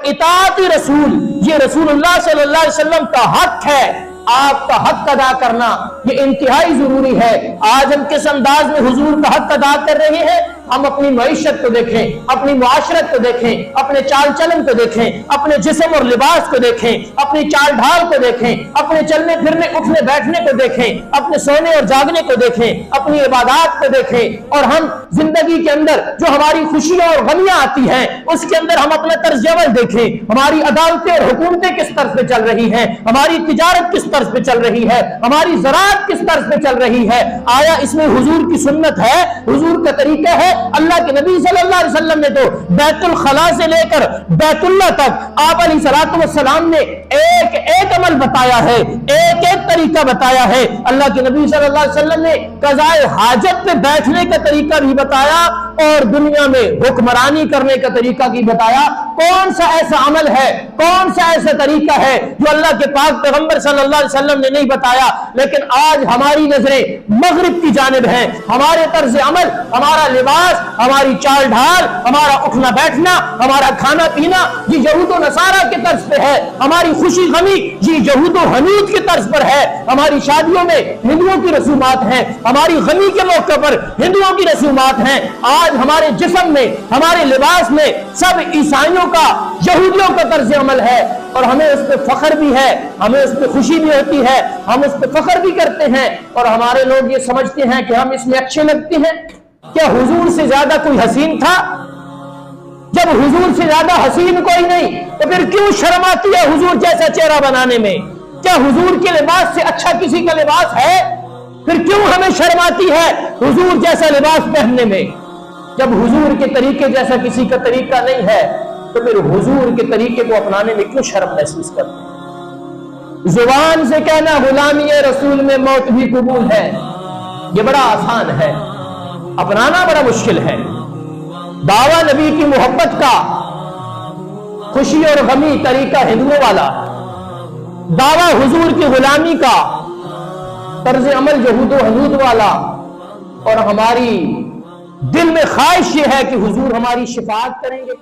اطاعت رسول یہ رسول اللہ صلی اللہ علیہ وسلم کا حق ہے، آپ کا حق ادا کرنا یہ انتہائی ضروری ہے۔ آج ہم کس انداز میں حضور کا حق ادا کر رہے ہیں؟ ہم اپنی معیشت کو دیکھیں، اپنی معاشرت کو دیکھیں، اپنے چال چلن کو دیکھیں، اپنے جسم اور لباس کو دیکھیں، اپنی چال ڈھال کو دیکھیں، اپنے چلنے پھرنے اٹھنے بیٹھنے کو دیکھیں، اپنے سونے اور جاگنے کو دیکھیں، اپنی عبادات کو دیکھیں، اور ہم زندگی کے اندر جو ہماری خوشیاں اور غمیاں آتی ہیں اس کے اندر ہم اپنا طرز عمل دیکھیں، ہماری عدالتیں اور حکومتیں کس طرز پہ چل رہی ہیں، ہماری تجارت کس طرز پہ چل رہی ہے، ہماری زراعت کس طرز پہ چل رہی ہے۔ آیا اس میں حضور کی سنت ہے، حضور کا طریقہ ہے؟ اللہ کے نبی صلی اللہ علیہ وسلم نے تو بیت الخلاء سے لے کر بیت اللہ تک آپ علیہ الصلوۃ والسلام نے ایک ایک عمل بتایا ہے، ایک ایک طریقہ بتایا ہے۔ اللہ کے نبی صلی اللہ علیہ وسلم نے قضائے حاجت پہ بیٹھنے کا طریقہ بھی بتایا اور دنیا میں حکمرانی کرنے کا طریقہ بھی بتایا۔ کون سا ایسا عمل ہے، کون سا ایسا طریقہ ہے جو اللہ کے پاک پیغمبر صلی اللہ علیہ وسلم نے نہیں بتایا؟ لیکن آج ہماری نظریں مغرب کی جانب ہیں، ہمارے طرز عمل، ہمارا لباس، ہماری چال ڈھال، ہمارا اٹھنا بیٹھنا، ہمارا کھانا پینا یہ یہود و نصارہ کے طرز پہ ہے، ہماری خوشی غمی یہ یہود و حنود کے طرز پر ہے، ہماری شادیوں میں ہندوؤں کی رسومات ہیں، ہماری غمی کے موقع پر ہندوؤں کی رسومات ہیں۔ آج ہمارے جسم میں، ہمارے لباس میں سب عیسائیوں کا، یہودیوں کا طرز عمل ہے، اور ہمیں اس پہ فخر بھی ہے، ہمیں اس پہ خوشی بھی ہوتی ہے، ہم اس پہ فخر بھی کرتے ہیں، اور ہمارے لوگ یہ سمجھتے ہیں کہ ہم اس میں اچھے لگتے ہیں۔ کیا حضور سے زیادہ کوئی حسین تھا؟ جب حضور سے زیادہ حسین کوئی نہیں تو پھر کیوں شرم آتی ہے حضور جیسا چہرہ بنانے میں؟ کیا حضور کے لباس سے اچھا کسی کا لباس ہے؟ پھر کیوں ہمیں شرم آتی ہے حضور جیسا لباس پہننے میں؟ جب حضور کے طریقے جیسا کسی کا طریقہ نہیں ہے تو پھر حضور کے طریقے کو اپنانے میں کیوں شرم محسوس کرتے ہیں؟ زبان سے کہنا غلامی رسول میں موت بھی قبول ہے، یہ بڑا آسان ہے، اپنانا بڑا مشکل ہے۔ دعویٰ نبی کی محبت کا، خوشی اور غمی طریقہ ہندوؤں والا، دعویٰ حضور کی غلامی کا، طرز عمل یہود و حنود والا، اور ہماری دل میں خواہش یہ ہے کہ حضور ہماری شفاعت کریں گے۔